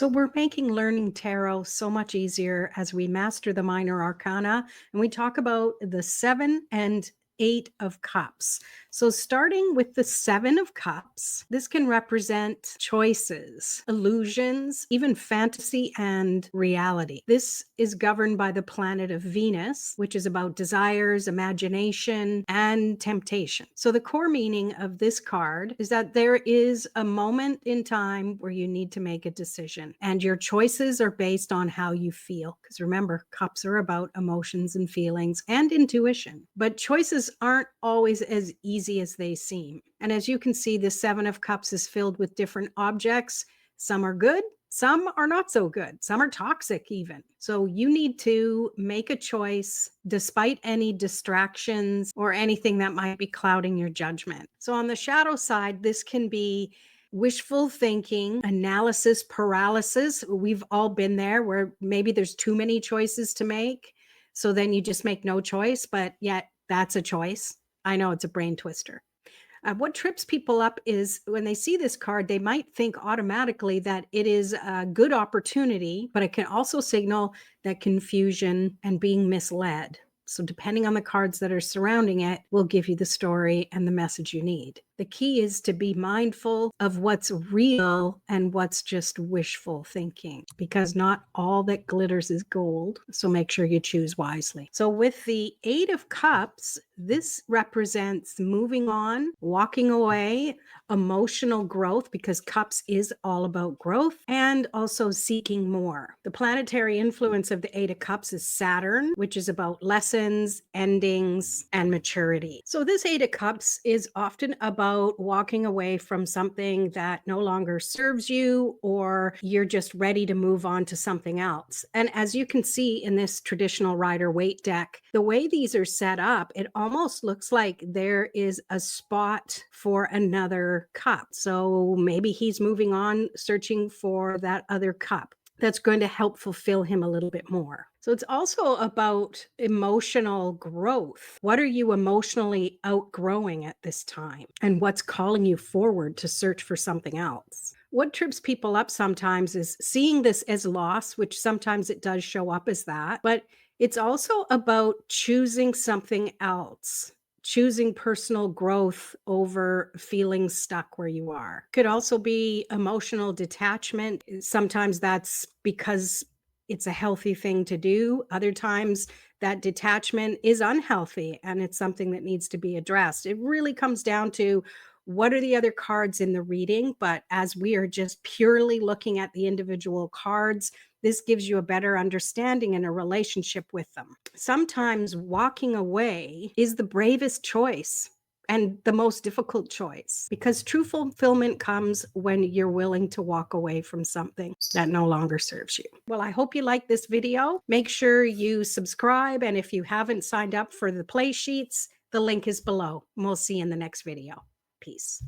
So we're making learning tarot so much easier as we master the minor arcana, and we talk about the 7 and 8 of cups. So starting with the 7 of cups, this can represent choices, illusions, even fantasy and reality. This is governed by the planet of Venus, which is about desires, imagination, and temptation. So the core meaning of this card is that there is a moment in time where you need to make a decision, and your choices are based on how you feel. Because remember, cups are about emotions and feelings and intuition, but choices aren't always as easy as they seem. And as you can see, the 7 of cups is filled with different objects. Some are good, some are not so good, some are toxic even. So you need to make a choice despite any distractions or anything that might be clouding your judgment. So on the shadow side, this can be wishful thinking, analysis paralysis. We've all been there where maybe there's too many choices to make. So then you just make no choice, but yet that's a choice. I know it's a brain twister. What trips people up is when they see this card, they might think automatically that it is a good opportunity, but it can also signal that confusion and being misled. So depending on the cards that are surrounding it will give you the story and the message you need. The key is to be mindful of what's real and what's just wishful thinking, because not all that glitters is gold. So make sure you choose wisely. So with the 8 of cups, this represents moving on, walking away, emotional growth, because cups is all about growth, and also seeking more. The planetary influence of the 8 of cups is Saturn, which is about lessons, endings, and maturity. So this 8 of cups is often about walking away from something that no longer serves you, or you're just ready to move on to something else. And as you can see in this traditional Rider-Waite deck, the way these are set up, it almost looks like there is a spot for another cup. So maybe he's moving on, searching for that other cup that's going to help fulfill him a little bit more. So it's also about emotional growth. What are you emotionally outgrowing at this time? And what's calling you forward to search for something else? What trips people up sometimes is seeing this as loss, which sometimes it does show up as that, but it's also about choosing something else. Choosing personal growth over feeling stuck where you are. Could also be emotional detachment. Sometimes that's because it's a healthy thing to do. Other times that detachment is unhealthy and it's something that needs to be addressed. It really comes down to what are the other cards in the reading, but as we are just purely looking at the individual cards, this gives you a better understanding and a relationship with them. Sometimes walking away is the bravest choice and the most difficult choice, because true fulfillment comes when you're willing to walk away from something that no longer serves you. Well, I hope you like this video. Make sure you subscribe, and if you haven't signed up for the play sheets, the link is below. We'll see you in the next video. Peace.